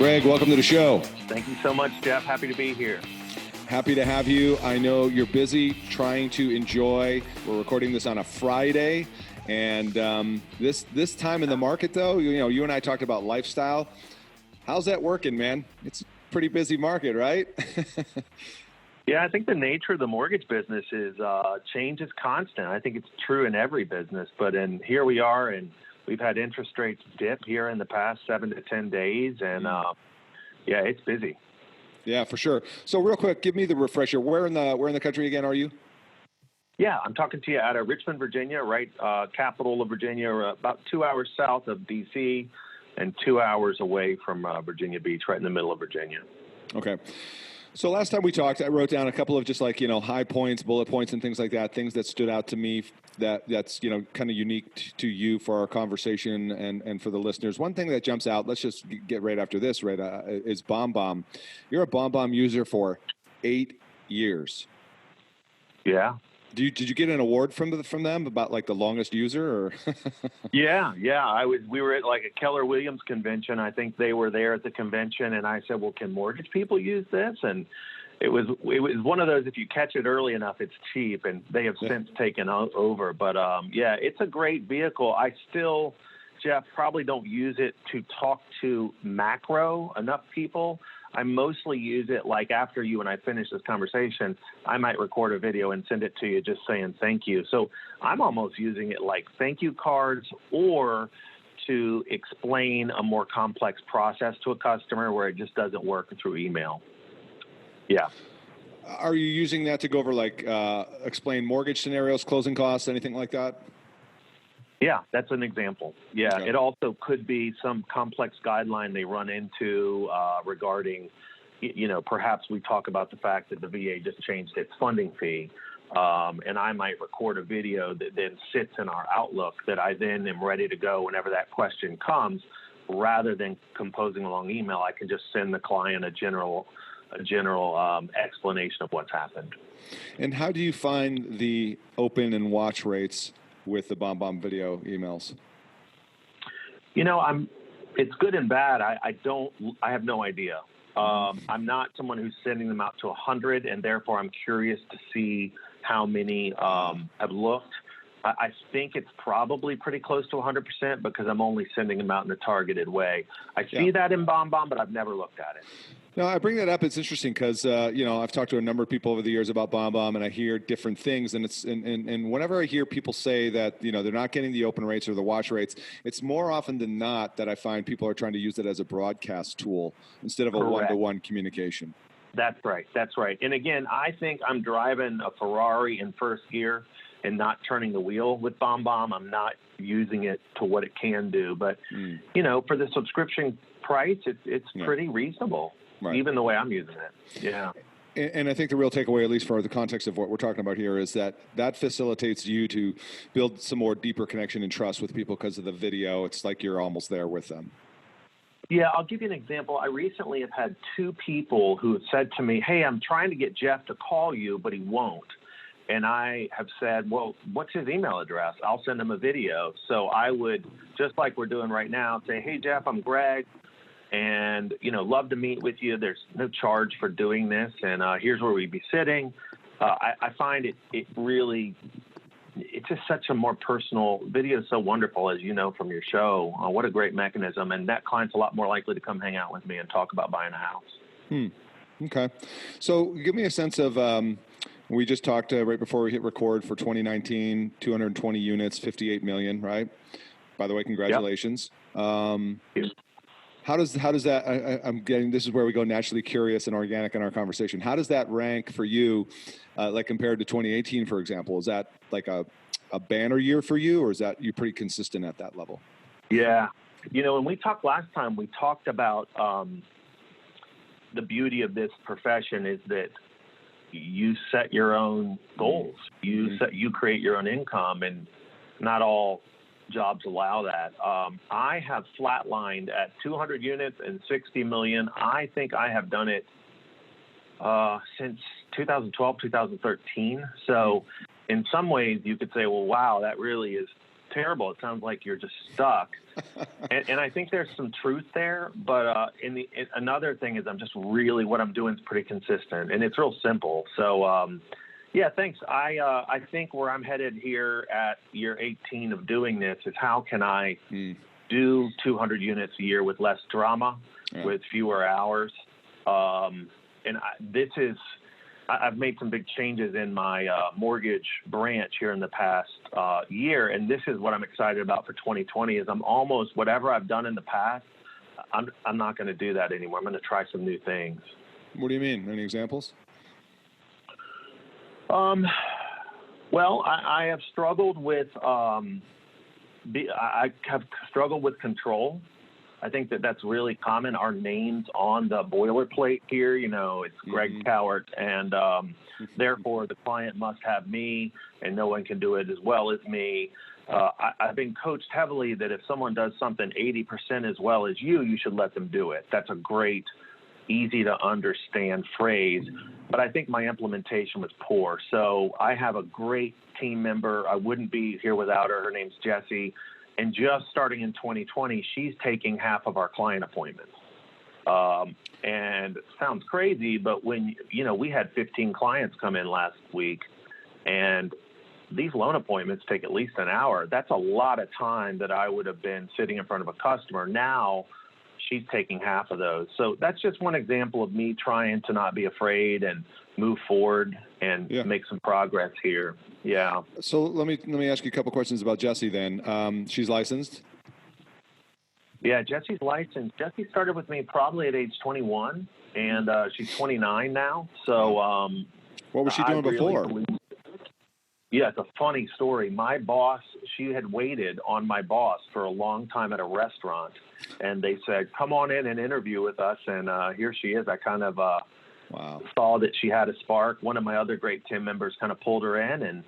Greg, welcome to the show. Thank you so much, Jeff. Happy to be here. Happy to have you. I know you're busy trying to enjoy. We're recording this on a Friday, and this time in the market, though, you and I talked about lifestyle. How's that working, man? It's a pretty busy market, right? Yeah, I think the nature of the mortgage business is change is constant. I think it's true in every business, but here we are, and we've had interest rates dip here in the past 7 to 10 days, and yeah, it's busy. Yeah, for sure. So real quick, give me the refresher. Where in the country again are you? Yeah, I'm talking to you out of Richmond, Virginia, right? Capital of Virginia, about 2 hours south of D.C. and 2 hours away from Virginia Beach, right in the middle of Virginia. Okay. So last time we talked, I wrote down a couple of just high points, bullet points, and things like that, things that stood out to me that's kind of unique to you for our conversation and for the listeners. One thing that jumps out, let's just get right after this, right, is BombBomb. You're a BombBomb user for 8 years. Yeah. Did you get an award from them about the longest user? Or Yeah. We were at a Keller Williams convention. I think they were there at the convention, and I said, "Well, can mortgage people use this?" And it was one of those, if you catch it early enough, it's cheap, and they have since taken over. But yeah, it's a great vehicle. I still, Jeff, probably don't use it to talk to macro enough people. I mostly use it after you and I finish this conversation, I might record a video and send it to you just saying thank you. So I'm almost using it like thank you cards or to explain a more complex process to a customer where it just doesn't work through email. Yeah. Are you using that to go over explain mortgage scenarios, closing costs, anything like that? Yeah, that's an example. Yeah, okay. It also could be some complex guideline they run into regarding, perhaps we talk about the fact that the VA just changed its funding fee, and I might record a video that then sits in our Outlook that I then am ready to go whenever that question comes. Rather than composing a long email, I can just send the client a general explanation of what's happened. And how do you find the open and watch rates with the BombBomb video emails? It's good and bad. I have no idea. I'm not someone who's sending them out to 100, and therefore I'm curious to see how many have looked. I think it's probably pretty close to 100% because I'm only sending them out in a targeted way. I see that in BombBomb, but I've never looked at it. No, I bring that up. It's interesting because I've talked to a number of people over the years about BombBomb, and I hear different things. And and whenever I hear people say that they're not getting the open rates or the watch rates, it's more often than not that I find people are trying to use it as a broadcast tool instead of a one-to-one communication. That's right. And again, I think I'm driving a Ferrari in first gear and not turning the wheel with BombBomb. I'm not using it to what it can do. But, for the subscription price, it's pretty reasonable, even the way I'm using it. Yeah. And I think the real takeaway, at least for the context of what we're talking about here, is that facilitates you to build some more deeper connection and trust with people because of the video. It's like you're almost there with them. Yeah, I'll give you an example. I recently have had 2 people who have said to me, "Hey, I'm trying to get Jeff to call you, but he won't." And I have said, "Well, what's his email address? I'll send him a video." So I would, just like we're doing right now, say, "Hey, Jeff, I'm Greg, and, love to meet with you. There's no charge for doing this, and here's where we'd be sitting." I find it really, it's just such a more personal video. Is so wonderful, as you know from your show. What a great mechanism. And that client's a lot more likely to come hang out with me and talk about buying a house. Okay. So give me a sense of, we just talked right before we hit record for 2019, 220 units, 58 million, right? By the way, congratulations. Yep. How does that, I'm getting, this is where we go naturally curious and organic in our conversation. How does that rank for you, compared to 2018, for example? Is that like a banner year for you, or is that you pretty consistent at that level? Yeah. When we talked last time, we talked about the beauty of this profession is that you set your own goals. You create your own income, and not all jobs allow that. I have flatlined at 200 units and 60 million. I think I have done it since 2012, 2013. So in some ways you could say, well, wow, that really is terrible. It sounds like you're just stuck. And I think there's some truth there. But another thing is what I'm doing is pretty consistent, and it's real simple. So, yeah, thanks. I think where I'm headed here at year 18 of doing this is how can I do 200 units a year with less drama, with fewer hours. I've made some big changes in my mortgage branch here in the past year, and this is what I'm excited about for 2020 is I'm almost, whatever I've done in the past, I'm not going to do that anymore. I'm going to try some new things. What do you mean? Any examples? Well, I have struggled with control. I think that's really common. Our name's on the boilerplate here. It's Greg Cowart, and therefore the client must have me, and no one can do it as well as me. I've been coached heavily that if someone does something 80% as well as you should let them do it. That's a great, easy to understand phrase, but I think my implementation was poor. So I have a great team member. I wouldn't be here without her. Her name's Jessie. And just starting in 2020, she's taking half of our client appointments. And it sounds crazy, but when, we had 15 clients come in last week, and these loan appointments take at least an hour. That's a lot of time that I would have been sitting in front of a customer. Now she's taking half of those. So that's just one example of me trying to not be afraid and move forward and make some progress here. Yeah. So let me ask you a couple questions about Jessie then. She's licensed? Yeah, Jessie's licensed. Jessie started with me probably at age 21, and she's 29 now. So what was she doing before? Yeah, it's a funny story. My boss, she had waited on my boss for a long time at a restaurant, and they said, come on in and interview with us, and here she is. I kind of saw that she had a spark. One of my other great team members kind of pulled her in, and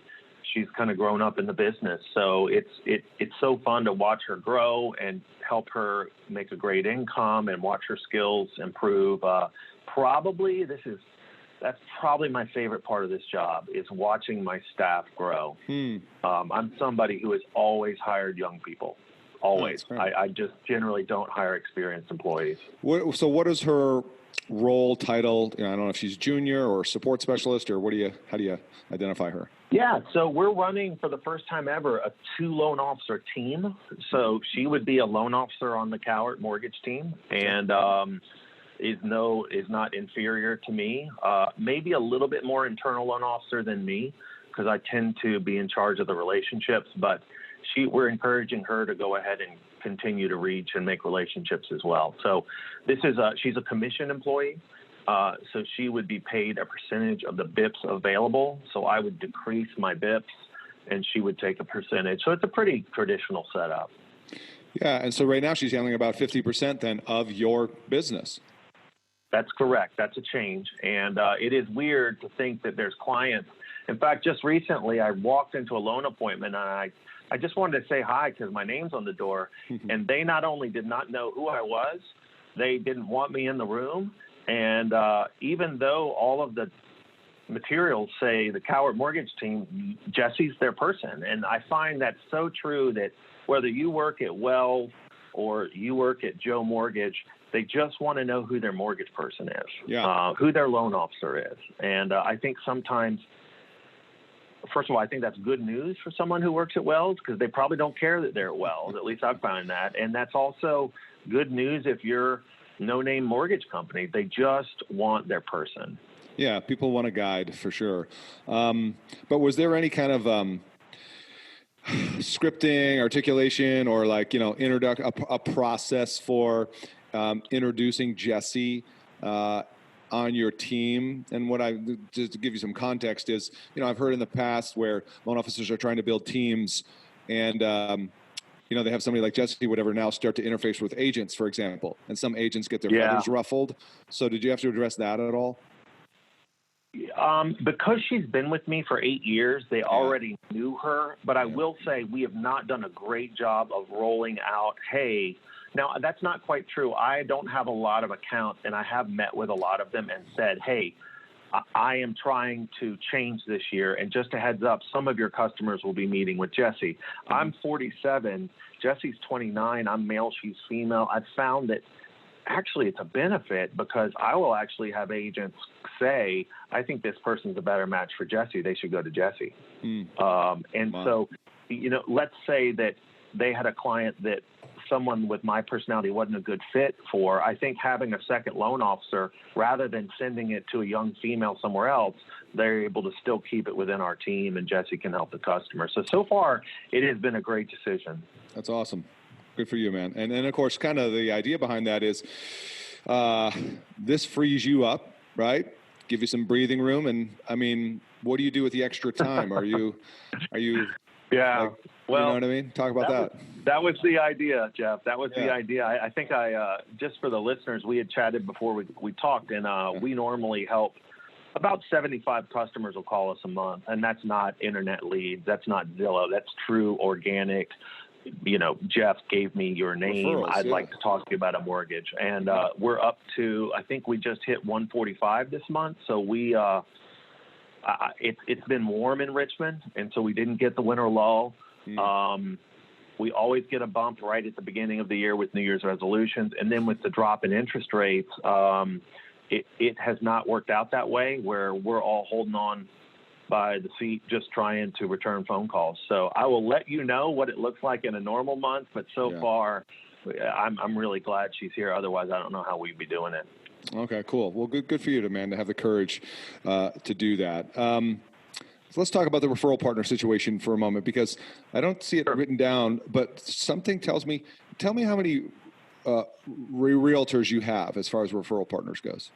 she's kind of grown up in the business. So it's so fun to watch her grow and help her make a great income and watch her skills improve. That's probably my favorite part of this job is watching my staff grow. I'm somebody who has always hired young people. Always. I just generally don't hire experienced employees. So what is her role, title? I don't know if she's junior or support specialist, or how do you identify her? Yeah, so we're running for the first time ever a 2 loan officer team. So she would be a loan officer on the Cowart mortgage team, and is not inferior to me. Maybe a little bit more internal loan officer than me, because I tend to be in charge of the relationships, but we're encouraging her to go ahead and continue to reach and make relationships as well. So she's a commission employee. So she would be paid a percentage of the BIPs available. So I would decrease my BIPs and she would take a percentage. So it's a pretty traditional setup. Yeah. And so right now she's handling about 50% then of your business. That's correct. That's a change. And it is weird to think that there's clients. In fact, just recently I walked into a loan appointment and I just wanted to say hi because my name's on the door. And they not only did not know who I was, they didn't want me in the room. And even though all of the materials say the Cowart mortgage team, Jessie's their person. And I find that so true that whether you work at Wells or you work at Joe Mortgage, they just want to know who their mortgage person is, who their loan officer is. And I think sometimes, first of all, I think that's good news for someone who works at Wells because they probably don't care that they're at Wells. At least I've found that. And that's also good news if you're no-name mortgage company. They just want their person. Yeah, people want a guide for sure. But was there any kind of scripting, articulation, or a process for introducing Jessie on your team? And just to give you some context is, I've heard in the past where loan officers are trying to build teams and, they have somebody like Jessie, whatever, now start to interface with agents, for example, and some agents get their feathers ruffled. So did you have to address that at all? Because she's been with me for 8 years, they already knew her. But I will say we have not done a great job of rolling out, hey, now that's not quite true. I don't have a lot of accounts, and I have met with a lot of them and said, hey, I am trying to change this year. And just a heads up, some of your customers will be meeting with Jesse. I'm 47. Jesse's 29. I'm male. She's female. I've found that actually it's a benefit because I will actually have agents say, I think this person's a better match for Jesse. They should go to Jesse. So, let's say that they had a client that someone with my personality wasn't a good fit for. I think having a second loan officer, rather than sending it to a young female somewhere else, they're able to still keep it within our team, and Jesse can help the customer. So far, it has been a great decision. That's awesome. Good for you, man. And then, of course, kind of the idea behind that is this frees you up, right? Give you some breathing room. And, I mean, what do you do with the extra time? Are you yeah. Like, well, you know what I mean? Talk about that. That was the idea, Jeff. That was the idea. I think just for the listeners, we had chatted before we talked, and we normally help about 75 customers will call us a month, and that's not internet leads. That's not Zillow. That's true organic. Jeff gave me your name. Referrals, I'd like to talk to you about a mortgage. And we're up to, I think we just hit 145 this month. So it's been warm in Richmond, and so we didn't get the winter lull. We always get a bump right at the beginning of the year with New Year's resolutions. And then with the drop in interest rates, it has not worked out that way, where we're all holding on by the seat, just trying to return phone calls. So I will let you know what it looks like in a normal month. But so far, I'm really glad she's here. Otherwise, I don't know how we'd be doing it. Okay, cool. Well, good for you, man, to have the courage to do that. So let's talk about the referral partner situation for a moment, because I don't see it written down, but something tells me, tell me how many realtors you have as far as referral partners goes.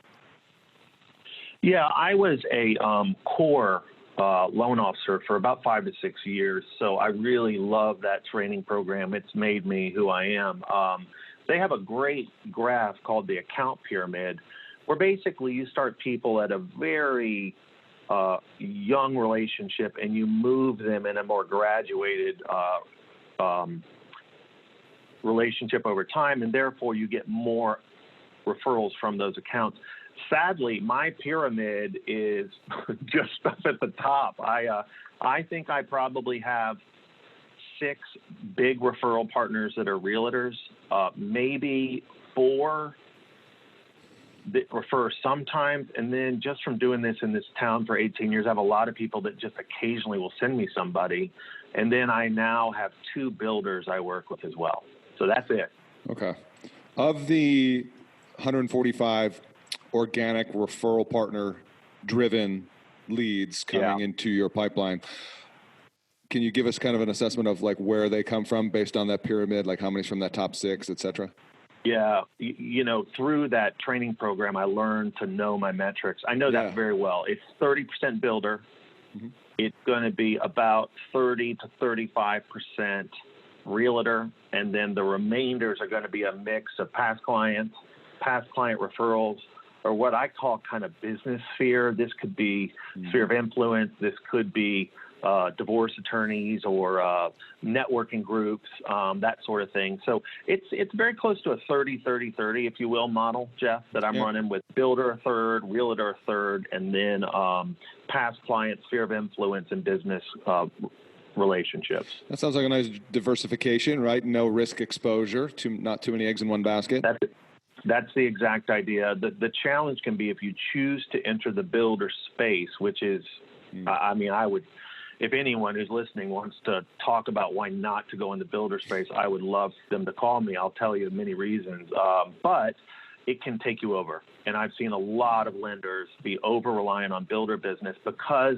Yeah, I was a core loan officer for about 5 to 6 years. So I really love that training program. It's made me who I am. They have a great graph called the account pyramid, where basically you start people at a very young relationship and you move them in a more graduated relationship over time, and therefore you get more referrals from those accounts. Sadly, my pyramid is just up at the top. I think I probably have 6 big referral partners that are realtors, maybe 4 that refer sometimes. And then just from doing this in this town for 18 years, I have a lot of people that just occasionally will send me somebody. And then I now have 2 builders I work with as well. So that's it. Okay. Of the 145 organic referral partner driven leads coming into your pipeline, can you give us kind of an assessment of like where they come from based on that pyramid, like how many's from that top 6, et cetera? Yeah. Through that training program, I learned to know my metrics. I know that very well. It's 30% builder. Mm-hmm. It's going to be about 30 to 35% realtor. And then the remainders are going to be a mix of past clients, past client referrals, or what I call kind of business sphere. This could be sphere of influence. This could be divorce attorneys or networking groups, that sort of thing. So it's very close to a 30-30-30, if you will, model, Jeff, that I'm running with builder a third, realtor a third, and then past client, sphere of influence, and business relationships. That sounds like a nice diversification, right? No risk exposure, not too many eggs in one basket. That's the exact idea. The challenge can be if you choose to enter the builder space, which is, I would, if anyone who's listening wants to talk about why not to go in the builder space, I would love them to call me. I'll tell you many reasons, but it can take you over. And I've seen a lot of lenders be over-reliant on builder business because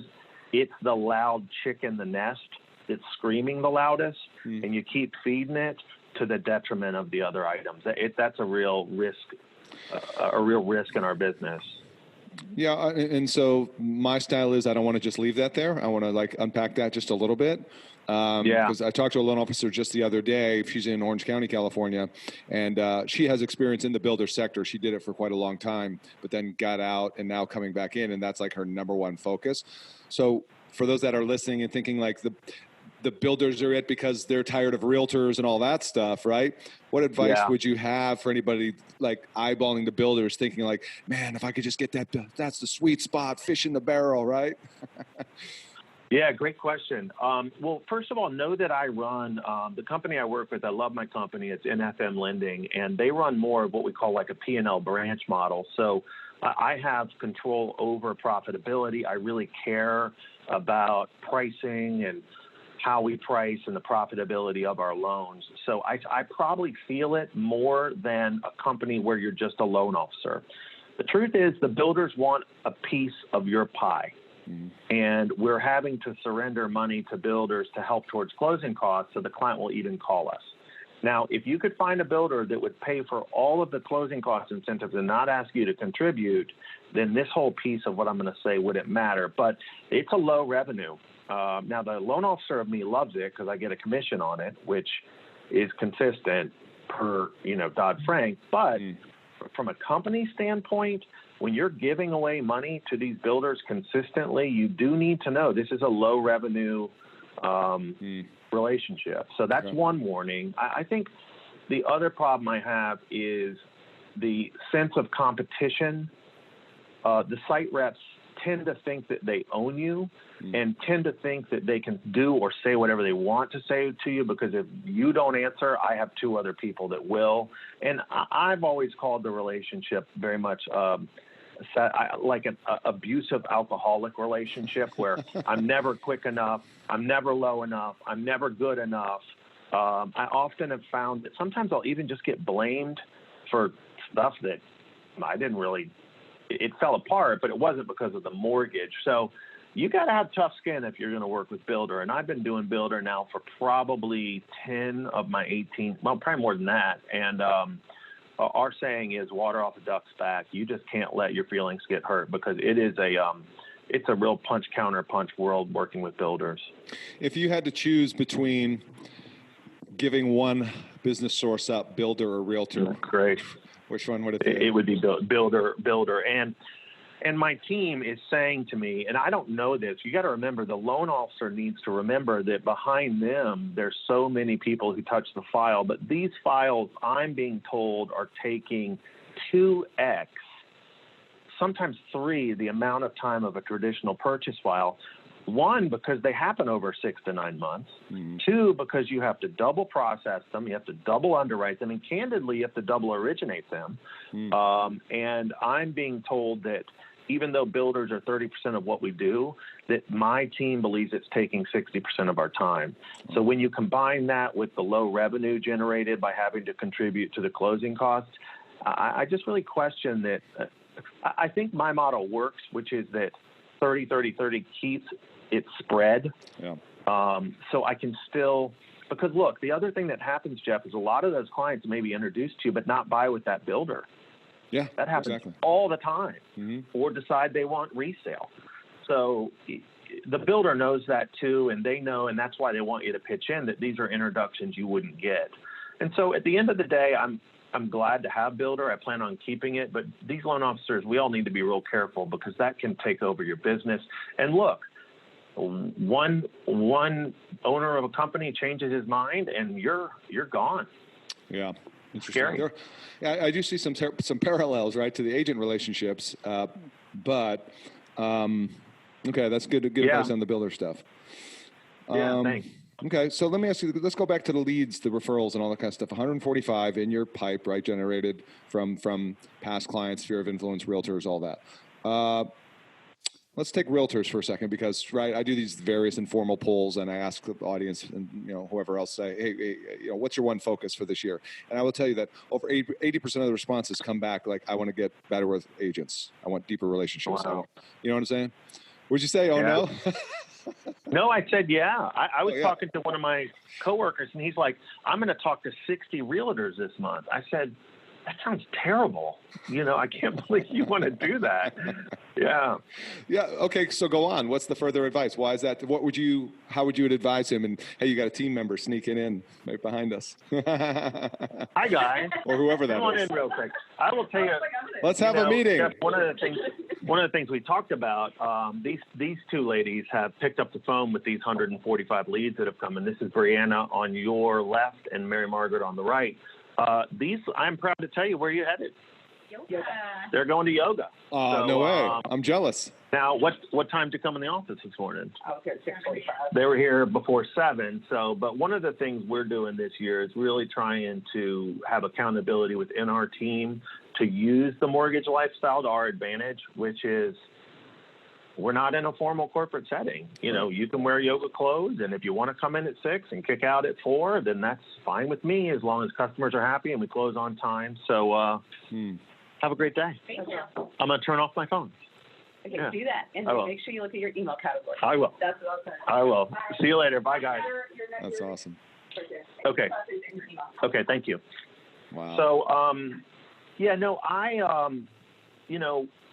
it's the loud chick in the nest that's screaming the loudest, and you keep feeding it to the detriment of the other items. That's a real risk in our business. Yeah, and so my style is I don't want to just leave that there. I want to unpack that just a little bit. Because I talked to a loan officer just the other day. She's in Orange County, California, and she has experience in the builder sector. She did it for quite a long time, but then got out and now coming back in, and that's like her number one focus. So for those that are listening and thinking the builders are it because they're tired of realtors and all that stuff, right? What advice would you have for anybody like eyeballing the builders, thinking like, man, if I could just get that's the sweet spot, fish in the barrel, right? Yeah, great question. Well, first of all, know that I run the company I work with. I love my company. It's NFM Lending, and they run more of what we call like a P&L branch model. So I have control over profitability. I really care about pricing and how we price and the profitability of our loans. So I probably feel it more than a company where you're just a loan officer. The truth is the builders want a piece of your pie. And we're having to surrender money to builders to help towards closing costs, so the client will even call us. Now, if you could find a builder that would pay for all of the closing cost incentives and not ask you to contribute, then this whole piece of what I'm going to say wouldn't matter. But it's a low revenue. Now, the loan officer of me loves it because I get a commission on it, which is consistent per, Dodd-Frank. But from a company standpoint, when you're giving away money to these builders consistently, you do need to know this is a low revenue relationship. So that's one warning. I think the other problem I have is the sense of competition. The site reps tend to think that they own you and tend to think that they can do or say whatever they want to say to you, because if you don't answer, I have two other people that will. And I've always called the relationship very much like an abusive alcoholic relationship where I'm never quick enough, I'm never low enough, I'm never good enough. I often have found that sometimes I'll even just get blamed for stuff that I didn't really, it fell apart, but it wasn't because of the mortgage. So you got to have tough skin if you're going to work with builder. And I've been doing builder now for probably 10 of my 18, well, probably more than that. And our saying is water off a duck's back. You just can't let your feelings get hurt, because it is it's a real punch counter punch world working with builders. If you had to choose between giving one business source up, builder or realtor, great, which one would it be? It would be builder. And my team is saying to me, and I don't know this, you got to remember, the loan officer needs to remember that behind them, there's so many people who touch the file, but these files, I'm being told, are taking 2x, sometimes 3, the amount of time of a traditional purchase file. 1, because they happen over 6 to 9 months. 2, because you have to double process them, you have to double underwrite them, and candidly, you have to double originate them. And I'm being told that even though builders are 30% of what we do, that my team believes it's taking 60% of our time. So when you combine that with the low revenue generated by having to contribute to the closing costs, I just really question that. I think my model works, which is that 30-30-30 keeps it spread. So I can still, because look, the other thing that happens, Jeff, is a lot of those clients may be introduced to you, but not buy with that builder. Yeah, that happens all the time, or decide they want resale. So the builder knows that too, and they know, and that's why they want you to pitch in that these are introductions you wouldn't get. And so at the end of the day, I'm glad to have builder. I plan on keeping it, but these loan officers, we all need to be real careful, because that can take over your business. And look, one owner of a company changes his mind, and you're gone. Yeah. Interesting. Scary. I do see some parallels, right, to the agent relationships, but okay, that's good advice on the builder stuff. Thanks. Okay, so let me ask you, let's go back to the leads, the referrals, and all that kind of stuff. 145 in your pipe, right, generated from past clients, sphere of influence, realtors, all that. Let's take realtors for a second, because, right, I do these various informal polls, and I ask the audience and, whoever else say, hey, what's your one focus for this year? And I will tell you that over 80% of the responses come back like, I want to get better with agents. I want deeper relationships. Wow. You know what I'm saying? Would you say, no? No, I said, yeah. I was talking to one of my coworkers, and he's like, I'm going to talk to 60 realtors this month. I said, that sounds terrible. I can't believe you want to do that. Yeah. Yeah. Okay. So go on. What's the further advice? Why is that? How would you advise him? And hey, you got a team member sneaking in right behind us. Hi, guys. Or whoever that is. Come on in real quick. I will tell you. Let's have a meeting. Jeff, one of the things, one of the things we talked about, these two ladies have picked up the phone with these 145 leads that have come, and this is Brianna on your left and Mary Margaret on the right. I'm proud to tell you where you're headed. Yoga. They're going to yoga. Oh, no way. I'm jealous. Now, what time did you come in the office this morning? I was here at 6:45. They were here before 7. So, but one of the things we're doing this year is really trying to have accountability within our team to use the mortgage lifestyle to our advantage, which is we're not in a formal corporate setting. You know, you can wear yoga clothes, and if you want to come in at 6 and kick out at 4, then that's fine with me as long as customers are happy and we close on time. So have a great day. Thank you. I'm going to turn off my phone. Okay, do that. And make sure you look at your email category. I will. That's what I'm saying. I will. See you later. Bye, guys. That's awesome. Okay. Okay, thank you. Wow. So,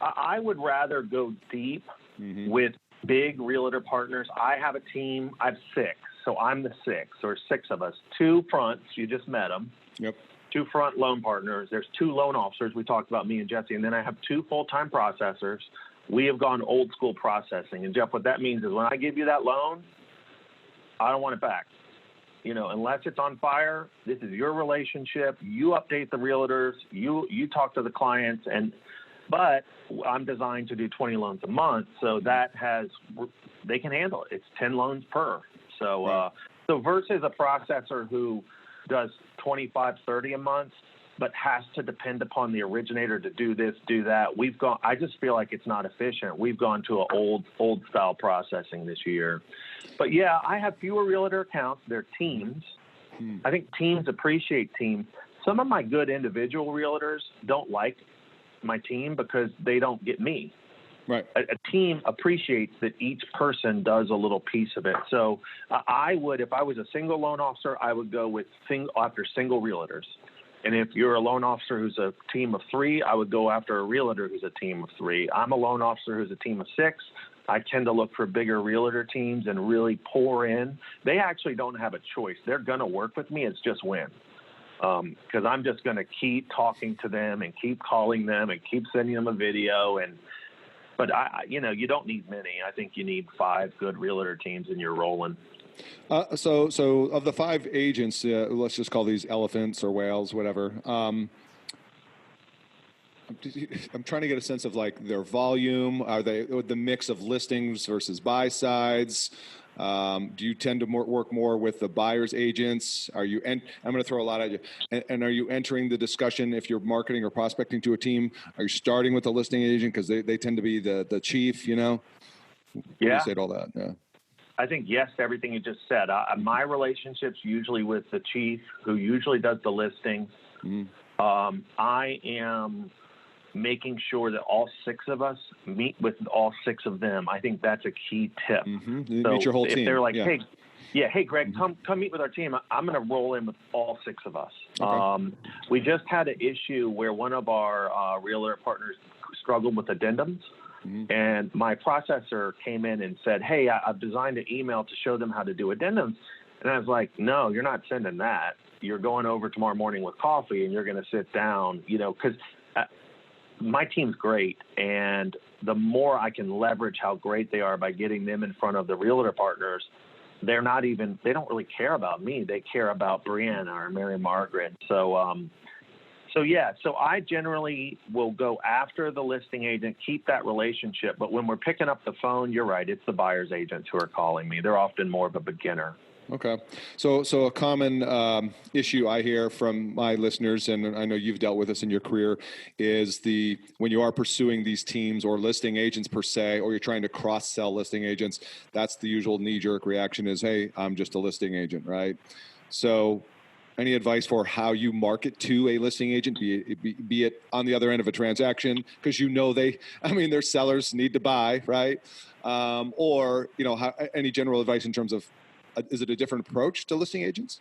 I would rather go deep with big realtor partners. I have a team. I have 6, so I'm the 6th, or 6 of us. 2 fronts, you just met them. Yep. 2 front loan partners. There's 2 loan officers. We talked about me and Jesse, and then I have 2 full-time processors. We have gone old school processing. And Jeff, what that means is when I give you that loan, I don't want it back. You know, unless it's on fire, this is your relationship. You update the realtors. You talk to the clients. But I'm designed to do 20 loans a month, so they can handle it. It's 10 loans per. So, so versus a processor who does 25, 30 a month, but has to depend upon the originator to do this, do that. I just feel like it's not efficient. We've gone to an old style processing this year. But yeah, I have fewer realtor accounts. They're teams. I think teams appreciate teams. Some of my good individual realtors don't like my team because they don't get me. Right. A team appreciates that each person does a little piece of it. So I would, if I was a single loan officer, I would go with after single realtors. And if you're a loan officer who's a team of 3, I would go after a realtor who's a team of 3. I'm a loan officer who's a team of 6. I tend to look for bigger realtor teams and really pour in. They actually don't have a choice. They're going to work with me. It's just when. Because I'm just going to keep talking to them and keep calling them and keep sending them a video. But you don't need many. I think you need 5 good realtor teams and you're rolling. So of the 5 agents, let's just call these elephants or whales, whatever. I'm trying to get a sense of like their volume. Are they the mix of listings versus buy sides? Do you tend to work more with the buyer's agents? I'm going to throw a lot at you. And are you entering the discussion if you're marketing or prospecting to a team? Are you starting with the listing agent because they tend to be the chief? You know. What do you say to all that? Yeah. I think yes to everything you just said. My relationship's usually with the chief, who usually does the listing. I am making sure that all 6 of us meet with all 6 of them. I think that's a key tip. So meet your whole team. If they're like, hey, Greg, come meet with our team. I'm going to roll in with all 6 of us. Okay. We just had an issue where one of our realtor partners struggled with addendums. And my processor came in and said, hey, I've designed an email to show them how to do addendums. And I was like, no, you're not sending that. You're going over tomorrow morning with coffee and you're going to sit down, because my team's great. And the more I can leverage how great they are by getting them in front of the realtor partners, they don't really care about me. They care about Brianna or Mary Margaret. So I generally will go after the listing agent, keep that relationship. But when we're picking up the phone, you're right. It's the buyer's agents who are calling me. They're often more of a beginner. Okay. So a common issue I hear from my listeners, and I know you've dealt with this in your career, is when you are pursuing these teams or listing agents per se, or you're trying to cross-sell listing agents, that's the usual knee-jerk reaction is, hey, I'm just a listing agent, right? So any advice for how you market to a listing agent, be it on the other end of a transaction, because their sellers need to buy, right? Or any general advice in terms of, is it a different approach to listing agents?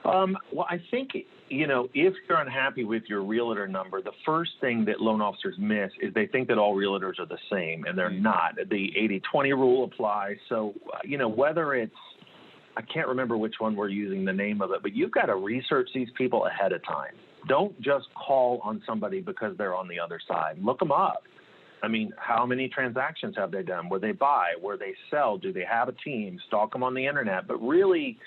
Well, I think, if you're unhappy with your realtor number, the first thing that loan officers miss is they think that all realtors are the same, and they're not. The 80-20 rule applies. So, whether it's, I can't remember which one we're using the name of it, but you've got to research these people ahead of time. don't just call on somebody because they're on the other side. Look them up. I mean, how many transactions have they done? Where they buy? Where they sell? Do they have a team? Stalk them on the internet. But really,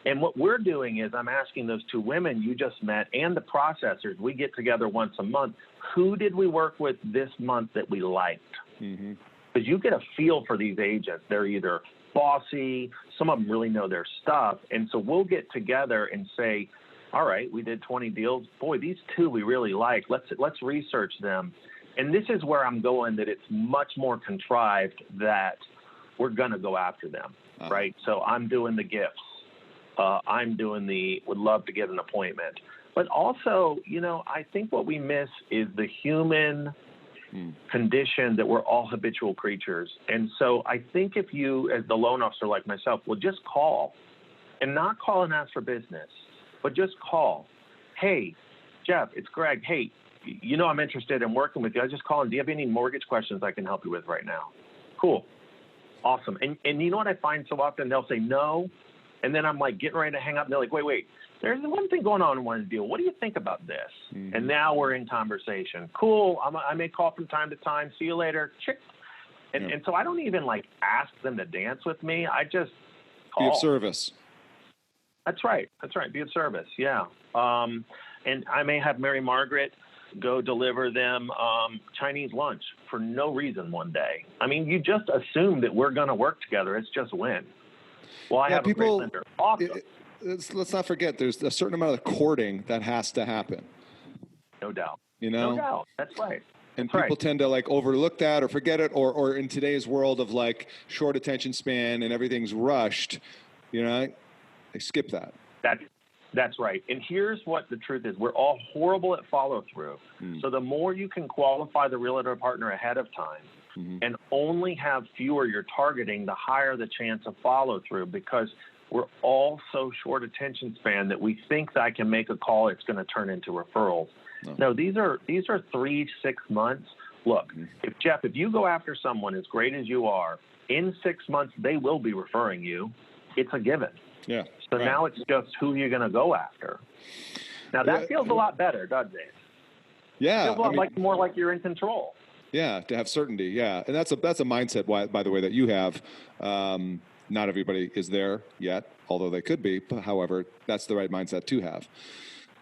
and what we're doing is I'm asking those two women you just met and the processors, we get together once a month. Who did we work with this month that we liked? Because you get a feel for these agents. They're either bossy, some of them really know their stuff. And so we'll get together and say, all right, we did 20 deals. Boy, these two we really like. Let's research them. And this is where I'm going, that it's much more contrived that we're going to go after them, right? So I'm doing the gifts. I'm doing would love to get an appointment. But also, you know, I think what we miss is the human condition that we're all habitual creatures. And so I think if you, as the loan officer like myself, will just call and not call and ask for business, but just call. Hey, Jeff, it's Greg. Hey, you know I'm interested in working with you. I just call and do you have any mortgage questions I can help you with right now? Cool. Awesome. And you know what I find so often? They'll say no. And then I'm like getting ready to hang up. And they're like, wait, there's one thing going on in one deal. What do you think about this? And now we're in conversation. Cool. I may call from time to time. See you later. Chick. And so I don't even like ask them to dance with me. I just call. Be of service. That's right. Be of service. Yeah. And I may have Mary Margaret go deliver them Chinese lunch for no reason one day. I mean, you just assume that we're going to work together. It's just when. Well, I have a great lender. Awesome. Let's not forget, there's a certain amount of courting that has to happen. No doubt. You know? No doubt. That's right. And people tend to like overlook that or forget it, or in today's world of like short attention span and everything's rushed, you know, they skip that. That's right. And here's what the truth is. We're all horrible at follow through. So the more you can qualify the realtor partner ahead of time and only have fewer you're targeting, the higher the chance of follow through, because we're all so short attention span that we think that I can make a call, it's going to turn into referrals. No, these are 3-6 months. Look, if you go after someone as great as you are, in 6 months, they will be referring you. It's a given. Yeah. So now it's just who you're going to go after. Now that feels a lot better, doesn't it? Yeah. It feels a lot more like you're in control. Yeah, to have certainty. Yeah, and that's a mindset, by the way, that you have. Not everybody is there yet, although they could be. But however, that's the right mindset to have.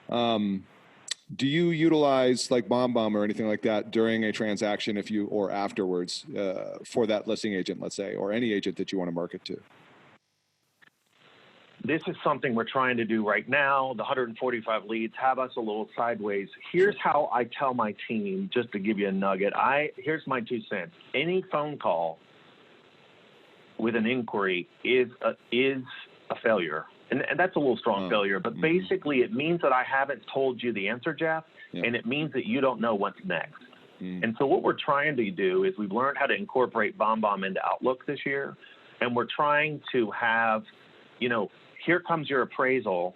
Do you utilize like BombBomb or anything like that during a transaction, or afterwards, for that listing agent, let's say, or any agent that you want to market to? This is something we're trying to do right now. The 145 leads have us a little sideways. Here's how I tell my team, just to give you a nugget. Here's my 2 cents. Any phone call with an inquiry is a failure. And that's a little strong failure. But basically, it means that I haven't told you the answer, Jeff, and it means that you don't know what's next. And so what we're trying to do is we've learned how to incorporate BombBomb into Outlook this year, and we're trying to have, here comes your appraisal,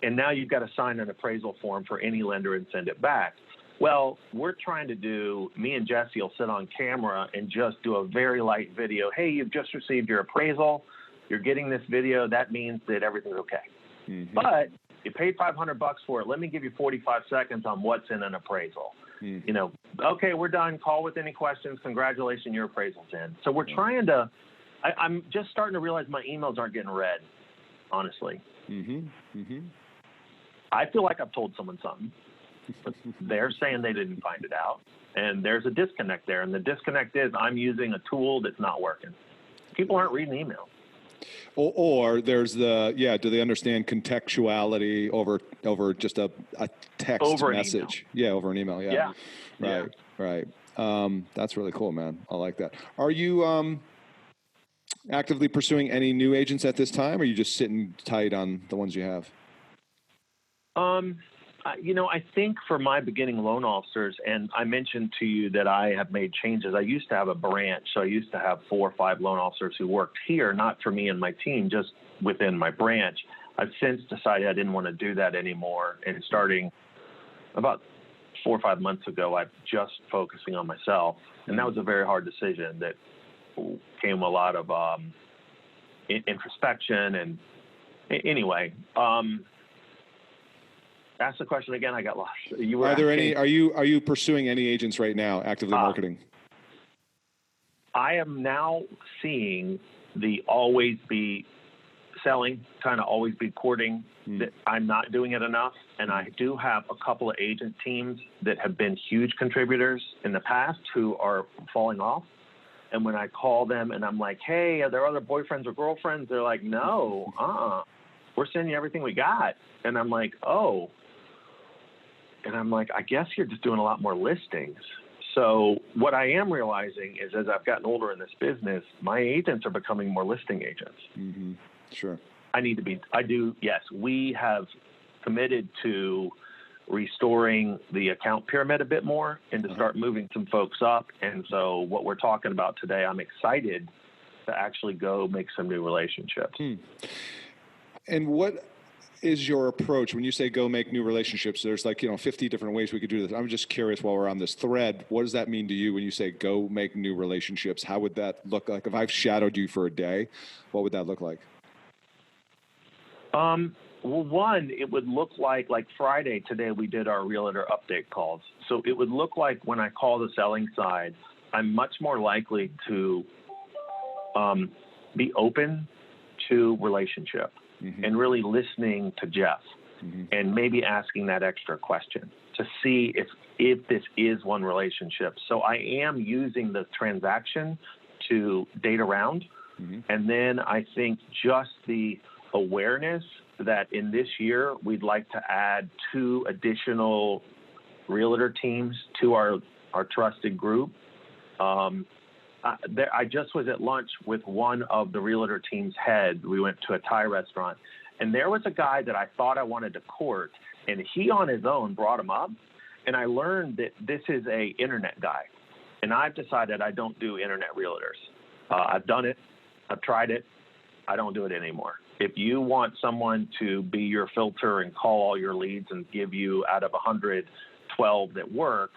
and now you've got to sign an appraisal form for any lender and send it back. Well, we're trying to do, me and Jesse will sit on camera and just do a very light video. Hey, you've just received your appraisal. You're getting this video. That means that everything's okay. But you paid $500 for it. Let me give you 45 seconds on what's in an appraisal. Okay, we're done. Call with any questions. Congratulations, your appraisal's in. So we're trying to, I'm just starting to realize my emails aren't getting read. Honestly. I feel like I've told someone something, but they're saying they didn't find it out, and there's a disconnect there. And the disconnect is I'm using a tool that's not working. People aren't reading email. Or there's do they understand contextuality over just a text over message? Yeah, over an email. Yeah. Right. That's really cool, man. I like that. Are you actively pursuing any new agents at this time, or are you just sitting tight on the ones you have? I think for my beginning loan officers, and I mentioned to you that I have made changes. I used to have a branch, so I used to have 4 or 5 loan officers who worked here, not for me and my team, just within my branch. I've since decided I didn't want to do that anymore, and starting about 4 or 5 months ago, I'm just focusing on myself, and that was a very hard decision that came a lot of introspection. And anyway, Ask the question again. I got lost. Are there any? Are you pursuing any agents right now, actively marketing? I am now seeing the always be selling, kind of always be courting, that I'm not doing it enough. And I do have a couple of agent teams that have been huge contributors in the past who are falling off. And when I call them and I'm like, hey, are there other boyfriends or girlfriends? They're like, no, we're sending you everything we got. And I'm like, oh. And I'm like, I guess you're just doing a lot more listings. So what I am realizing is as I've gotten older in this business, my agents are becoming more listing agents. Mm-hmm. Sure. Yes, we have committed to restoring the account pyramid a bit more and to start moving some folks up. And so what we're talking about today, I'm excited to actually go make some new relationships. And what is your approach when you say go make new relationships? There's 50 different ways we could do this. I'm just curious while we're on this thread, what does that mean to you when you say go make new relationships? How would that look like? If I've shadowed you for a day, what would that look like? Well, one, it would look like Friday today we did our realtor update calls. So it would look like when I call the selling side, I'm much more likely to be open to relationship and really listening to Jeff and maybe asking that extra question to see if this is one relationship. So I am using the transaction to date around. And then I think just the awareness that in this year we'd like to add 2 additional realtor teams to our trusted group. I just was at lunch with one of the realtor team's heads. We went to a Thai restaurant, and there was a guy that I thought I wanted to court, and he on his own brought him up. And I learned that this is a internet guy, and I've decided I don't do internet realtors. I've done it. I've tried it. I don't do it anymore. If you want someone to be your filter and call all your leads and give you out of 100, 12 that work,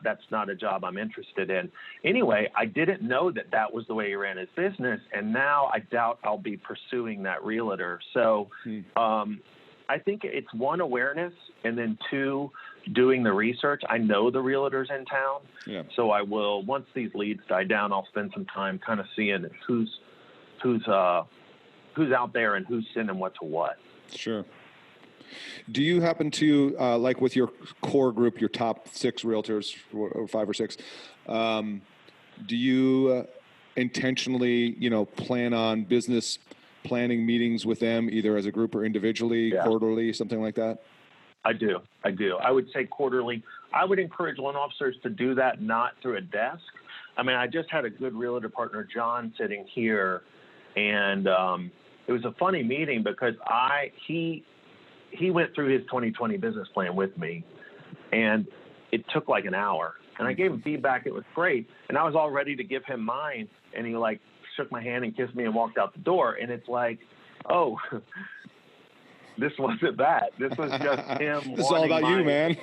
that's not a job I'm interested in. Anyway, I didn't know that was the way he ran his business. And now I doubt I'll be pursuing that realtor. So I think it's 1, awareness, and then 2, doing the research. I know the realtors in town. Yeah. So I will, once these leads die down, I'll spend some time kind of seeing who's out there and who's sending what to what. Sure. Do you happen to, like with your core group, your top 6 realtors, or 5 or 6, do you intentionally, plan on business planning meetings with them, either as a group or individually, quarterly, something like that? I do. I would say quarterly. I would encourage loan officers to do that, not through a desk. I mean, I just had a good realtor partner, John, sitting here, and it was a funny meeting because he went through his 2020 business plan with me, and it took like an hour. And I gave him feedback. It was great. And I was all ready to give him mine. And he shook my hand and kissed me and walked out the door. And it's like, oh, this wasn't that. This was just him. This is all about you, man.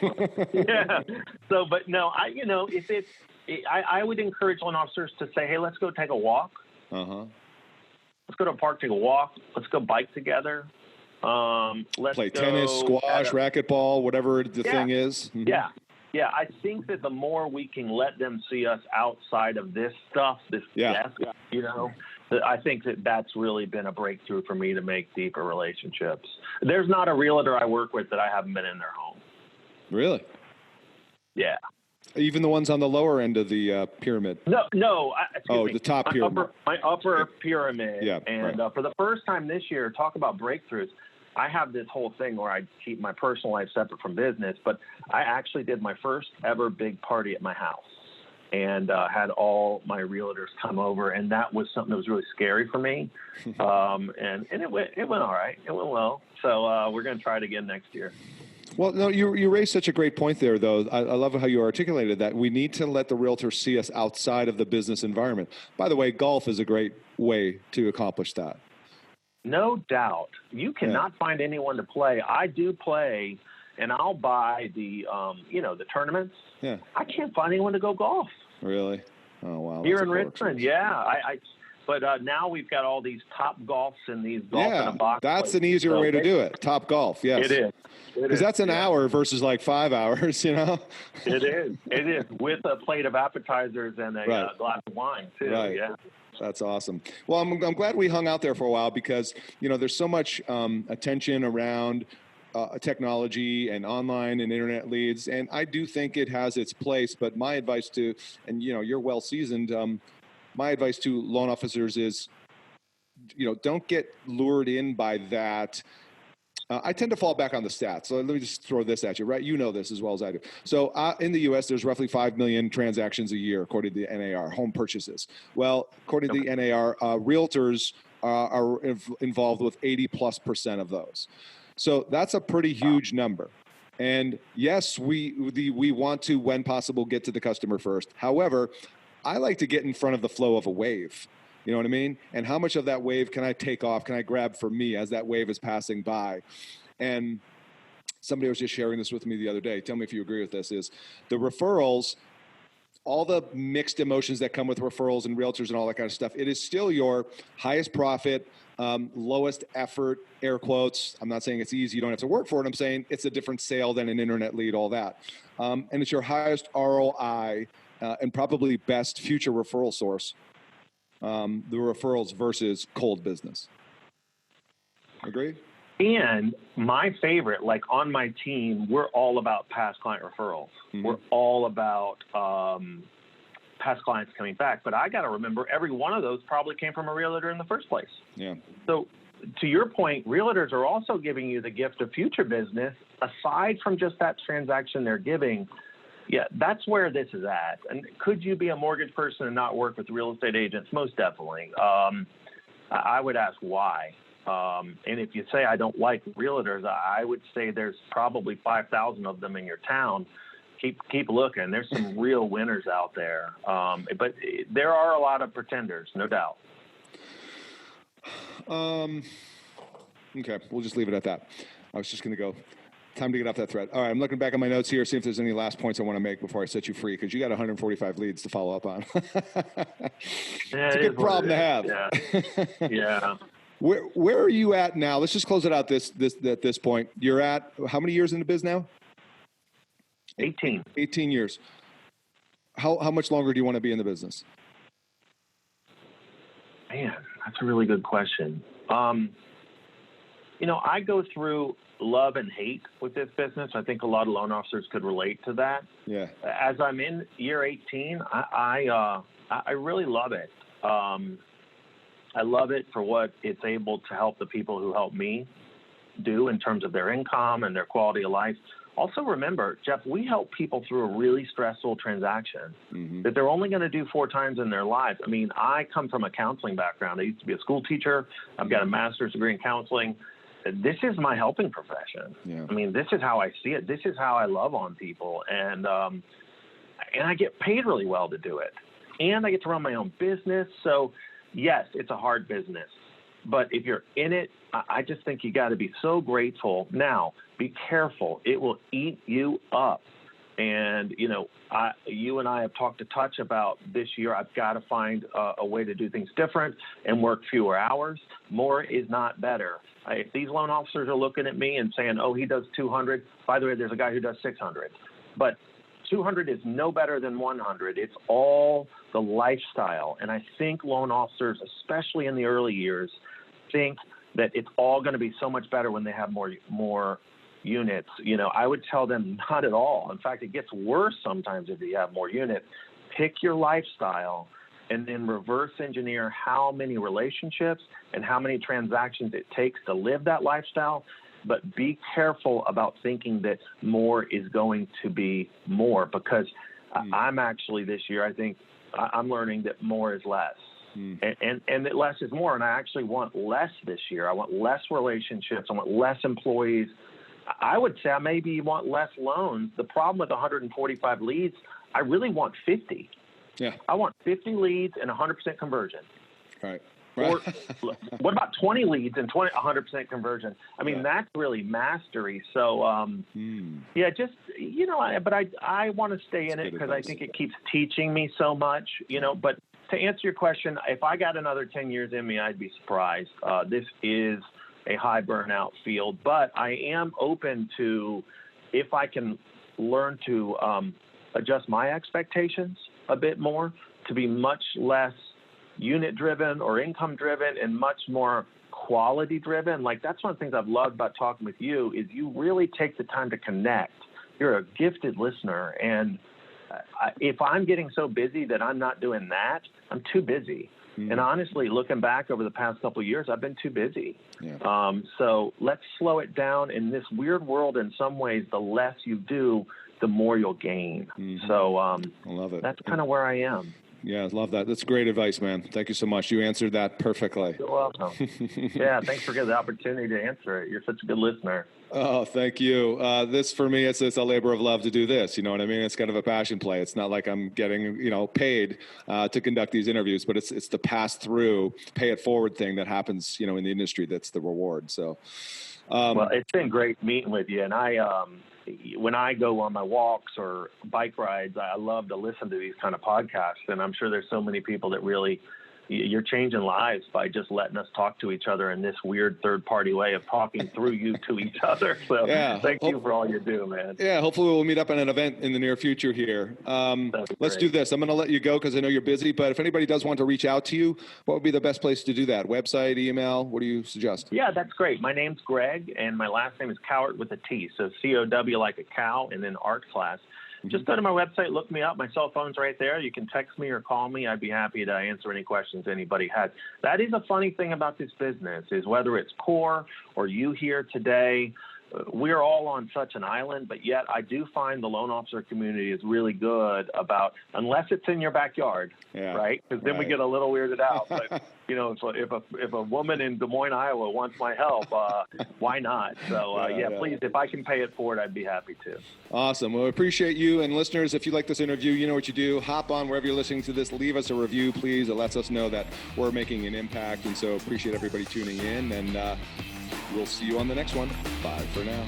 Yeah. So, but no, I would encourage loan officers to say, hey, let's go take a walk. Let's go to a park, take a walk. Let's go bike together. Let's play tennis, squash, racquetball, whatever the thing is. Yeah. I think that the more we can let them see us outside of this stuff, desk, I think that's really been a breakthrough for me to make deeper relationships. There's not a realtor I work with that I haven't been in their home. Really? Yeah. Even the ones on the lower end of the pyramid? No. The top pyramid. My upper pyramid. Yeah. And for the first time this year, talk about breakthroughs. I have this whole thing where I keep my personal life separate from business, but I actually did my first ever big party at my house and had all my realtors come over, and that was something that was really scary for me. And it went all right. It went well. So we're going to try it again next year. Well, no, you raised such a great point there, though. I love how you articulated that. We need to let the realtor see us outside of the business environment. By the way, golf is a great way to accomplish that. No doubt. You cannot find anyone to play. I do play, and I'll buy the tournaments. Yeah. I can't find anyone to go golf. Really? Oh, wow. Here in Richmond, yeah. But now we've got all these Top Golfs and these golf in a box. That's an easier way to do it. Top Golf, yes. It is. Because that's an hour versus like 5 hours, you know? It is. It is, with a plate of appetizers and a glass of wine, too. Right. Yeah. That's awesome. Well, I'm glad we hung out there for a while because, there's so much attention around technology and online and internet leads. And I do think it has its place. But my advice to, and, you're well seasoned, my advice to loan officers is, don't get lured in by that. I tend to fall back on the stats. So let me just throw this at you, right? You know this as well as I do. So in the U.S., there's roughly 5 million transactions a year, according to the NAR, home purchases. Well, according to the NAR, realtors are involved with 80+% of those. So that's a pretty huge number. And yes, we want to, when possible, get to the customer first. However, I like to get in front of the flow of a wave. You know what I mean? And how much of that wave can I take off? Can I grab for me as that wave is passing by? And somebody was just sharing this with me the other day. Tell me if you agree with this, is the referrals, all the mixed emotions that come with referrals and realtors and all that kind of stuff. It is still your highest profit, lowest effort, air quotes. I'm not saying it's easy. You don't have to work for it. I'm saying it's a different sale than an internet lead, all that. And it's your highest ROI and probably best future referral source. The referrals versus cold business. Agreed? And my favorite, like on my team, we're all about past client referrals. Mm-hmm. We're all about past clients coming back. But I got to remember, every one of those probably came from a realtor in the first place. Yeah. So to your point, realtors are also giving you the gift of future business aside from just that transaction they're giving. Yeah, that's where this is at. And could you be a mortgage person and not work with real estate agents? Most definitely. I would ask why. And if you say I don't like realtors, I would say there's probably 5,000 of them in your town. Keep looking. There's some real winners out there. But there are a lot of pretenders, no doubt. Okay, we'll just leave it at that. I was just going to go. Time to get off that thread. All right, I'm looking back at my notes here, see if there's any last points I want to make before I set you free, because you got 145 leads to follow up on. It's a good problem to have. Yeah. Yeah. Where are you at now? Let's just close it out at this point. You're at how many years in the biz now? 18. 18 years. How much longer do you want to be in the business? Man, that's a really good question. I go through love and hate with this business. I think a lot of loan officers could relate to that. Yeah. As I'm in year 18, I really love it. I love it for what it's able to help the people who help me do in terms of their income and their quality of life. Also remember, Jeff, we help people through a really stressful transaction that they're only going to do 4 times in their lives. I mean, I come from a counseling background. I used to be a school teacher. I've got a master's degree in counseling. This is my helping profession. Yeah. I mean, this is how I see it. This is how I love on people. And I get paid really well to do it. And I get to run my own business. So, yes, it's a hard business. But if you're in it, I just think you got to be so grateful. Now, be careful. It will eat you up. And, you and I have talked a touch about this year. I've got to find a way to do things different and work fewer hours. More is not better. If these loan officers are looking at me and saying, oh, he does 200. By the way, there's a guy who does 600. But 200 is no better than 100. It's all the lifestyle. And I think loan officers, especially in the early years, think that it's all going to be so much better when they have more units. I would tell them not at all. In fact, it gets worse sometimes if you have more units. Pick your lifestyle and then reverse engineer how many relationships and how many transactions it takes to live that lifestyle. But be careful about thinking that more is going to be more, because I'm actually this year, I think I'm learning that more is less. And that less is more. And I actually want less this year. I want less relationships. I want less employees. I would say maybe you want less loans. The problem with 145 leads, I really want 50. Yeah. I want 50 leads and 100% conversion. Right. Or what about 20 leads and 100% conversion? I mean, that's really mastery. So, just, but I want to stay in it because I think it keeps teaching me so much, but to answer your question, if I got another 10 years in me, I'd be surprised. This is a high burnout field, but I am open to, if I can learn to adjust my expectations a bit more, to be much less unit driven or income driven and much more quality driven. Like, that's one of the things I've loved about talking with you, is you really take the time to connect. You're a gifted listener, and if I'm getting so busy that I'm not doing that, I'm too busy. Mm-hmm. And honestly, looking back over the past couple of years, I've been too busy. Yeah. So let's slow it down. In this weird world, in some ways, the less you do, the more you'll gain. Mm-hmm. So I love it. That's kind of where I am. Yeah, I love that. That's great advice, man. Thank you so much. You answered that perfectly. You're welcome. Yeah, thanks for getting the opportunity to answer it. You're such a good listener. Oh, thank you. This, for me, it's a labor of love to do this. You know what I mean? It's kind of a passion play. It's not like I'm getting, paid to conduct these interviews, but it's the pass through, pay it forward thing that happens, in the industry. That's the reward. So, well, it's been great meeting with you. And when I go on my walks or bike rides, I love to listen to these kind of podcasts. And I'm sure there's so many people that really, you're changing lives by just letting us talk to each other in this weird third-party way of talking through you to each other. So yeah, thank you for all you do, man. Yeah, hopefully we'll meet up at an event in the near future here. Let's do this. I'm going to let you go because I know you're busy, but if anybody does want to reach out to you, what would be the best place to do that? Website, email? What do you suggest? Yeah, that's great. My name's Greg, and my last name is Cowart with a T. So C-O-W like a cow, and then art class. Just go to my website, look me up. My cell phone's right there. You can text me or call me. I'd be happy to answer any questions anybody has. That is a funny thing about this business, is whether it's Core or you here today, we're all on such an island, but yet I do find the loan officer community is really good about, unless it's in your backyard, right? Because then we get a little weirded out. But, if a woman in Des Moines, Iowa wants my help, why not? So, please, if I can pay it forward, I'd be happy to. Awesome. Well, I appreciate you. And listeners, if you like this interview, you know what you do. Hop on wherever you're listening to this. Leave us a review, please. It lets us know that we're making an impact. And so appreciate everybody tuning in. And we'll see you on the next one. Bye for now.